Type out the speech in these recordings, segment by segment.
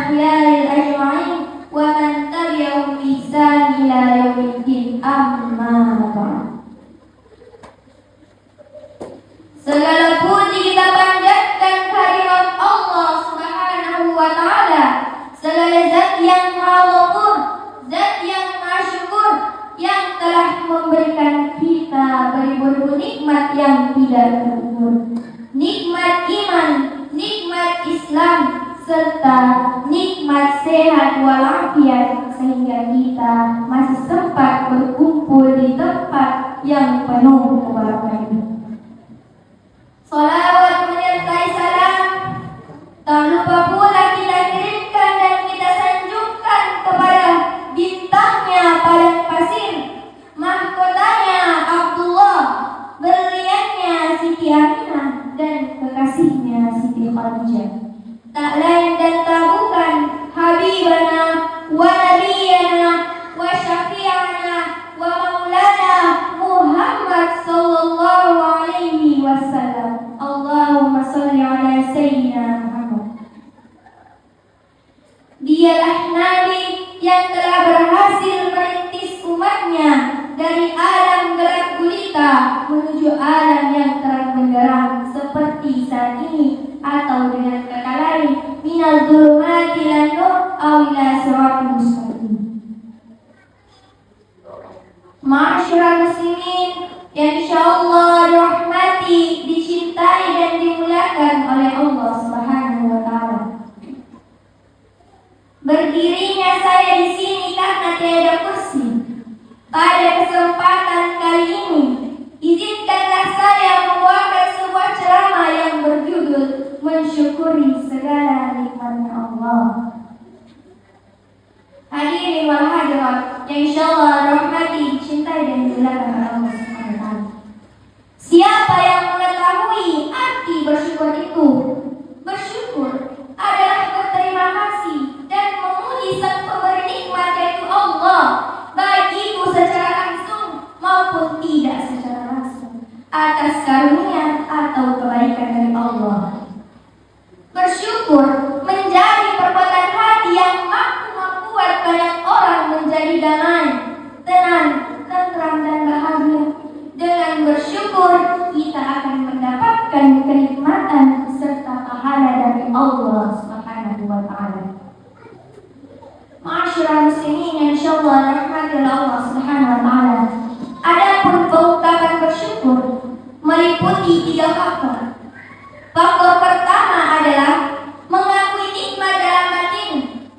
akhyaril ajma'in wa man tabi'ahum bi ihsan ila yaumiddin. Amma ba'd. Segala puji kita panjatkan kehadirat Allah Subhanahu wa taala, segala zat yang maha ghafur, zat yang maha syukur, yang telah memberikan kita beribu-ribu nikmat yang tidak terukur. Nikmat iman, nikmat Islam, serta nikmat sehat walafiat, sehingga kita masih sempat berkumpul di tempat yang penuh keberkahan ini. Salawat menyertai salam tak lupa pula kita kirimkan dan kita sanjungkan kepada bintangnya padang pasir, mahkotanya Abdullah, berliannya Siti Aminah, dan kekasihnya Siti Khadijah. Tak lain dan tak bukan Habibana wa Nabiyana wa Syafi'ana wa Maulana Muhammad sallallahu alaihi wasallam. Allahumma salli ala Sayyidina Muhammad. Dialah Nabi yang telah berhasil merintis umatnya dari alam gelap gulita menuju alam yang terang benderang seperti saat ini, atau dengan kata lain, minal dzulumati ilan nur aw ila siratal mustaqim. Ma'asyiral muslimin yang insyaallah dirahmati, dicintai dan dimuliakan oleh Allah Subhanahu wa taala. Berdirinya saya di sini karena tiada kursi. Pada kesempatan kali ini, izinkanlah saya membawakan sebuah ceramah yang berjudul Mensyukuri Segala Nikmatnya Allah. Hadirin wal hadirat yang insyaallah rahmati, dicintai dan dimuliakan oleh Allah Subhanahu wa taala. Siapa yang mengetahui arti bersyukur itu? Bersyukur adalah berterima kasih dan memuji sang pemberi nikmat, yaitu Allah, baik itu secara langsung maupun tidak secara langsung, atas karunia atau kebaikan dari Allah. Bersyukur menjadi perbuatan hati yang mampu membuat banyak orang menjadi damai, tenang, tentram dan bahagia. Dengan bersyukur kita akan mendapatkan kenikmatan serta pahala dari Allah Subhanahu wa taala. Ma'asyiral muslimin yang insyaallah rahmati Allah Subhanahu wa taala. Adapun pengungkapan bersyukur meliputi 3 faktor. Faktor pertama adalah mengakui nikmat dalam batin.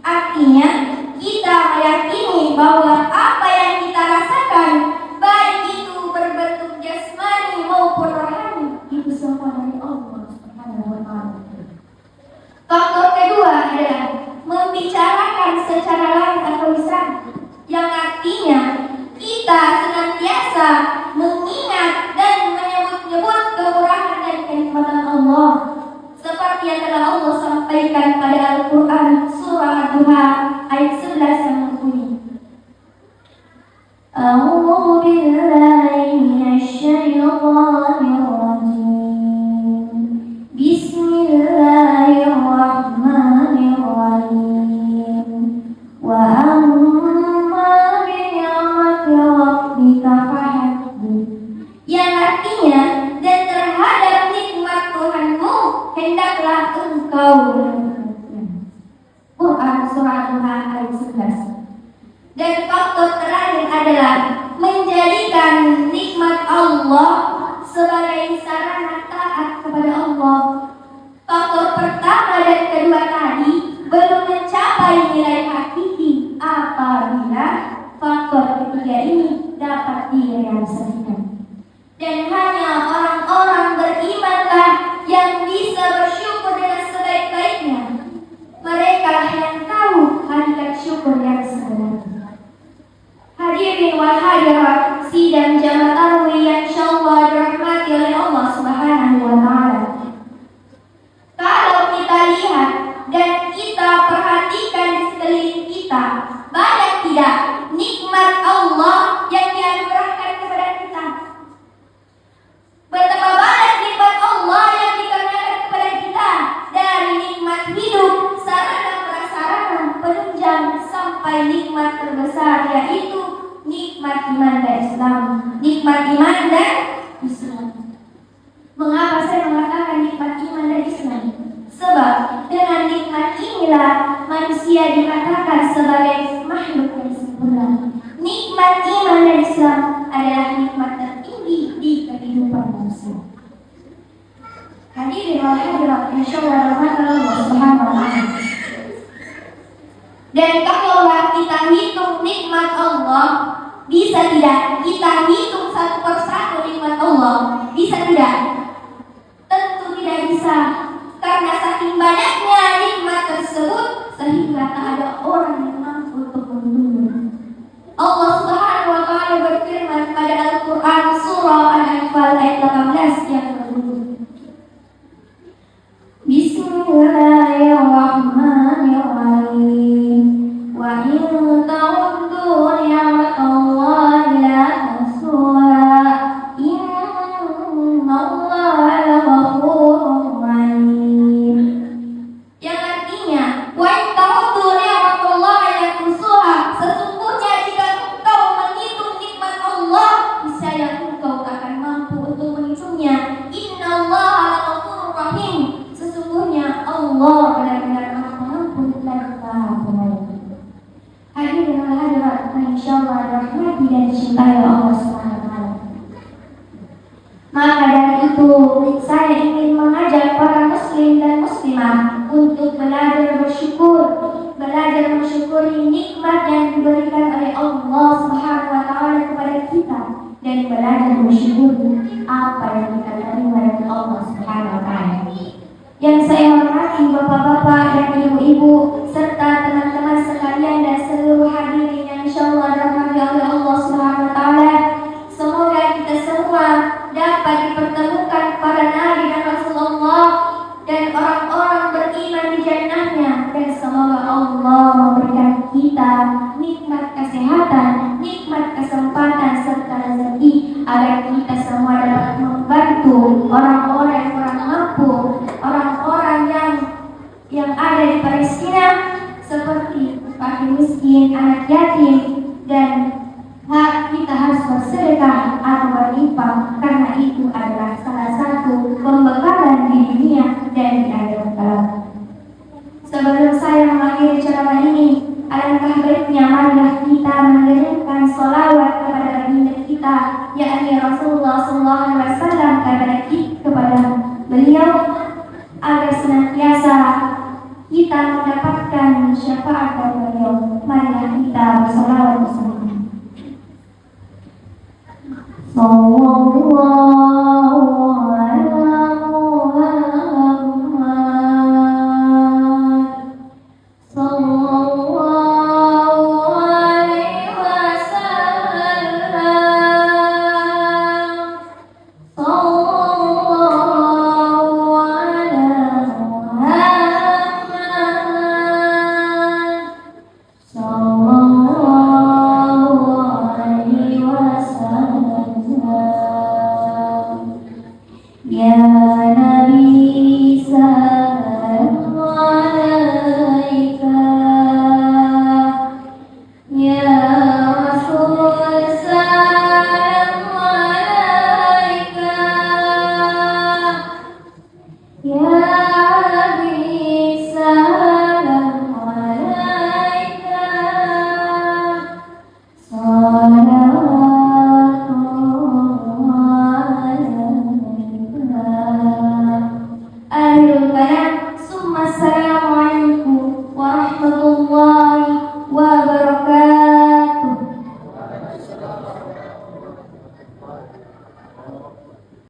Artinya kita meyakini bahwa apa yang kita rasakan, baik itu berbentuk jasmani maupun rohani, itu semua dari Allah Subhanahu wa taala. Faktor kedua adalah membicarakan secara lain atau lisan, yang artinya kita senantiasa mengingat dan menyebut-nyebut kemurahan dan kenikmatan Allah, seperti yang telah Allah sampaikan pada Al-Quran surah Ad-Duha ayat 11 yang berbunyi, A'udzu billahi minasyaitonir rajim. Bismillahirrahmanirrahim. Wa amma bi ni'mati rabbika fahaddits. Yang artinya, dan terhadap nikmat Tuhanmu hendaklah engkau bersyukur. Quran surah Ad-Duha ayat 11. Dan faktor terakhir adalah menjadikan nikmat Allah sebagai sarana taat kepada Allah. Faktor pertama dan kedua tadi belum mencapai nilai hakiki apabila faktor ketiga ini dapat direalisasikan. Dan hanya orang-orang berimanlah yang bisa bersyukur dengan sebaik-baiknya. Mereka yang tahu hakikat syukur yang sebenarnya. Hadirin wal hadirat sidang jamaah tarawih yang insyaallah dirahmati oleh Allah Subhanahu wa taala. Kalau kita lihat dan kita perhatikan di sekeliling kita, banyak tidak nikmat Allah yang dianugerahkan kepada Sebab dengan nikmat inilah manusia dikatakan sebagai makhluk yang sempurna. Nikmat iman dan Islam adalah nikmat tertinggi di kehidupan manusia. Hadirin wal hadirat, insyaallah Allah Subhanahu wa taala. Dan kalaulah kita hitung nikmat Allah, bisa tidak kita hitung satu persatu nikmat Allah? Bisa tidak? Tentu tidak bisa. Karena saking banyaknya nikmat tersebut sehingga tak ada orang yang mampu untuk menghitungnya. Allah Subhanahu wa taala berfirman pada Al-Qur'an surah Al-Anfal ayat 18 yang berbunyi Bismillahirrahmanirrahim. Wa in ta'uddu ni'matallahi la tuhsuha. Innallaha laghafurur rahim. Yang artinya, wa in ta'uddu ni'matallahi la tuhsuha. Sesungguhnya jika engkau menghitung nikmat Allah, niscaya engkau tak akan mampu untuk menghitungnya. Innallaha laghafurur rahim. Sesungguhnya Allah benar-benar Maha Pengampun dan Maha Penyayang. Hadirin wal hadirat, insyaallah dirahmati dan dicintai Allah Subhanahu wa taala. Maka dari itu, saya ingin mengajak para muslim dan muslimah untuk belajar bersyukur, belajar mensyukuri nikmat yang diberikan oleh Allah Subhanahu wa taala kepada kita dan belajar mensyukuri apa yang kita terima dari Allah Subhanahu wa taala. Yang saya hormati bapak-bapak dan ibu-ibu serta teman-teman sekalian dan seluruh hadirin yang insyaallah dirahmati oleh Allah Subhanahu wa taala. Semoga kita semua dapat dipertemukan para nabi dan Rasulullah dan orang-orang beriman di jannahnya, dan semoga Allah memberikan kita nikmat kesehatan, nikmat kesempatan serta rezeki agar kita semua dapat membantu orang-orang yang kurang mampu, orang-orang yang ada di Palestina seperti fakir miskin, anak yatim, dan kita harus bersedekah atau berinfak karena itu adalah salah satu pembekalan di dunia dan di akhirat kelak. Sebelum saya mengakhiri ceramah ini, alangkah baiknya marilah kita mengirimkan sholawat kepada baginda kita, yakni Rasulullah SAW kepada beliau agar senantiasa kita mendapatkan syafaat dari beliau. Marilah kita bersolawat bersama.